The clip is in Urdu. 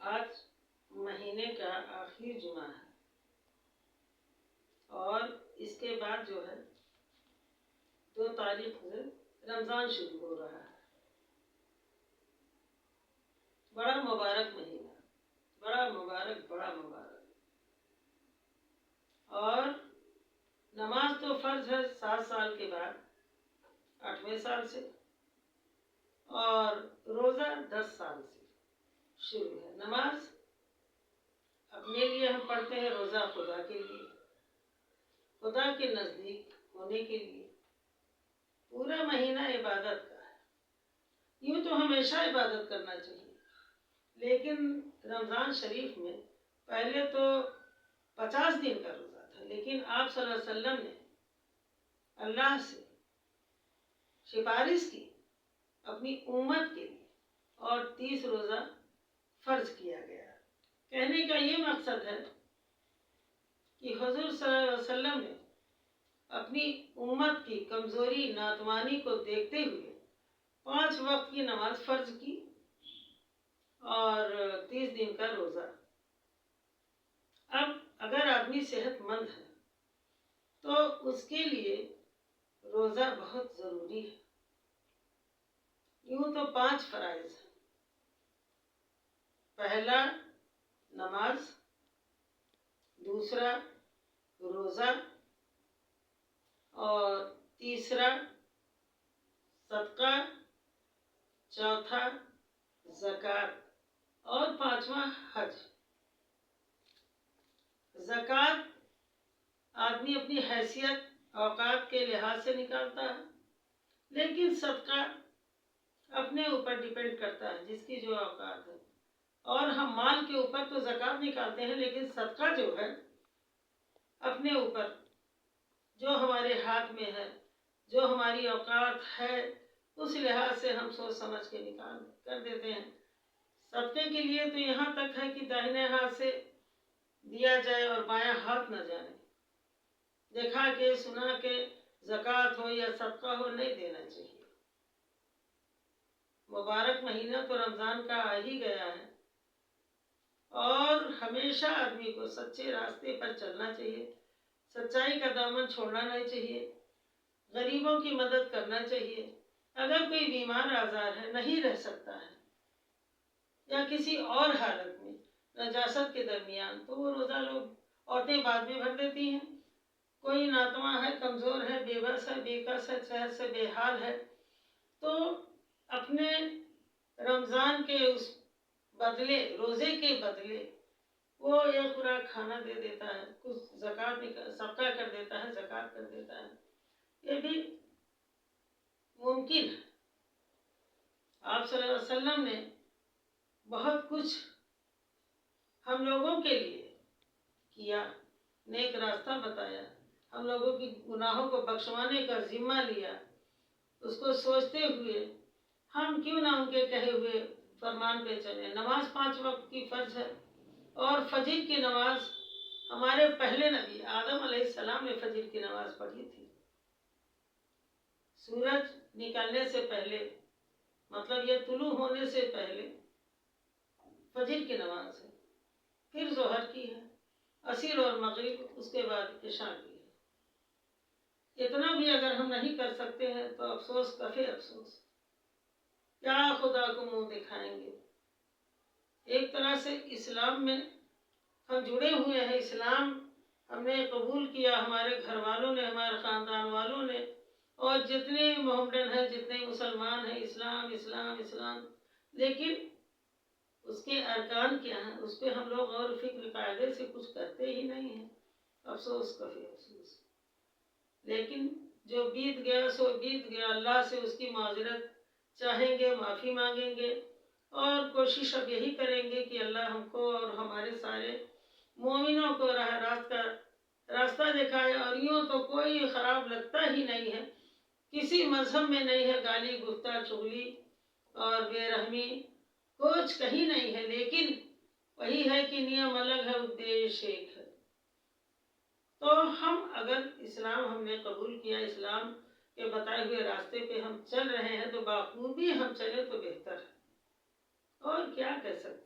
آج مہینے کا آخری جمعہ ہے اور اس کے بعد جو ہے 2 تاریخ سے رمضان شروع ہو رہا ہے۔ بڑا مبارک مہینہ، بڑا مبارک اور نماز تو فرض ہے 7 سال کے بعد 8ویں سال سے، اور روزہ 10 سال سے شروع ہے۔ نماز اپنے لیے ہم پڑھتے ہیں، روزہ خدا کے لیے، خدا کے نزدیک ہونے کے لیے۔ پورا مہینہ عبادت کا ہے۔ یوں تو ہمیشہ عبادت کرنا چاہیے، لیکن رمضان شریف میں پہلے تو 50 دن کا روزہ تھا، لیکن آپ صلی اللہ علیہ وسلم نے اللہ سے سفارش کی اپنی امت کے لیے، اور 30 روزہ فرض کیا گیا۔ کہنے کا یہ مقصد ہے کہ حضور صلی اللہ علیہ وسلم نے اپنی امت کی کمزوری ناتوانی کو دیکھتے ہوئے 5 وقت کی نماز فرض کی اور 30 دن کا روزہ۔ اب اگر آدمی صحت مند ہے تو اس کے لیے روزہ بہت ضروری ہے۔ یوں تو 5 فرائض ہیں: پہلا نماز، دوسرا روزہ، اور تیسرا صدقہ، چوتھا زکوٰۃ، اور 5واں حج۔ زکوٰۃ آدمی اپنی حیثیت اوقات کے لحاظ سے نکالتا ہے، لیکن صدقہ اپنے اوپر ڈیپینڈ کرتا ہے، جس کی جو اوقات ہے۔ اور ہم مال کے اوپر تو زکوٰۃ نکالتے ہیں، لیکن صدقہ جو ہے اپنے اوپر، جو ہمارے ہاتھ میں ہے، جو ہماری اوقات ہے، اس لحاظ سے ہم سوچ سمجھ کے نکال کر دیتے ہیں۔ صدقے کے لیے تو یہاں تک ہے کہ داہنے ہاتھ سے دیا جائے اور بایاں ہاتھ نہ جانے۔ دیکھا کہ سنا کہ زکوٰۃ ہو یا صدقہ ہو، نہیں دینا چاہیے۔ مبارک مہینہ تو رمضان کا آ ہی گیا ہے، اور ہمیشہ آدمی کو سچے راستے پر چلنا چاہیے، سچائی کا دامن چھوڑنا نہیں چاہیے، غریبوں کی مدد کرنا چاہیے۔ اگر کوئی بیمار آزار ہے، نہیں رہ سکتا ہے، یا کسی اور حالت میں نجاست کے درمیان، تو وہ روزہ لوگ عورتیں بعد میں بھر دیتی ہیں۔ کوئی ناتواں ہے، کمزور ہے، بے بس ہے، بے کس ہے، صحت سے بے حال ہے، تو اپنے رمضان کے اس بدلے، روزے کے بدلے وہ ایک خوراک کھانا دے دیتا ہے، کچھ صدقہ کر دیتا ہے، زکوٰۃ کر دیتا ہے۔ یہ بھی ممکن ہے۔ آپ صلی اللہ علیہ وسلم نے بہت کچھ ہم لوگوں کے لیے کیا، نیک راستہ بتایا، ہم لوگوں کی گناہوں کو بخشوانے کا ذمہ لیا۔ اس کو سوچتے ہوئے ہم کیوں نہ ان کے کہے ہوئے فرمان پہ چلیں۔ نماز 5 وقت کی فرض ہے، اور فجر کی نماز ہمارے پہلے نبی آدم علیہ السلام نے فجر کی نماز پڑھی تھی۔ سورج نکلنے سے پہلے، مطلب یہ طلوع ہونے سے پہلے فجر کی نماز ہے، پھر ظہر کی ہے، عصر اور مغرب، اس کے بعد عشاء کی ہے۔ اتنا بھی اگر ہم نہیں کر سکتے ہیں تو افسوس کفے افسوس، کیا خدا کو منہ دکھائیں گے۔ ایک طرح سے اسلام میں ہم جڑے ہوئے ہیں، اسلام ہم نے قبول کیا، ہمارے گھر والوں نے، ہمارے خاندان والوں نے، اور جتنے محمدن ہیں، جتنے مسلمان ہیں، اسلام اسلام اسلام، لیکن اس کے ارکان کیا ہیں، اس پہ ہم لوگ غور و فکر قاعدے سے کچھ کرتے ہی نہیں ہیں۔ افسوس کفے افسوس۔ لیکن جو بیت گیا سو بیت گیا، اللہ سے اس کی معذرت چاہیں گے، معافی مانگیں گے، اور کوشش اب یہی کریں گے کہ اللہ ہم کو اور ہمارے سارے مومنوں کو راہ راست کا راستہ دکھائے۔ اور یوں تو کوئی خراب لگتا ہی نہیں ہے، کسی مذہب میں نہیں ہے گالی گفتہ چغلی اور بے رحمی، کچھ کہیں نہیں ہے، لیکن وہی ہے کہ نیم الگ ہے، ادیش ایک ہے۔ تو ہم اگر اسلام ہم نے قبول کیا، اسلام کے بتائے ہوئے راستے پہ ہم چل رہے ہیں، تو بخوبی ہم چلے تو بہتر ہے، اور کیا کہہ سکتے ہیں۔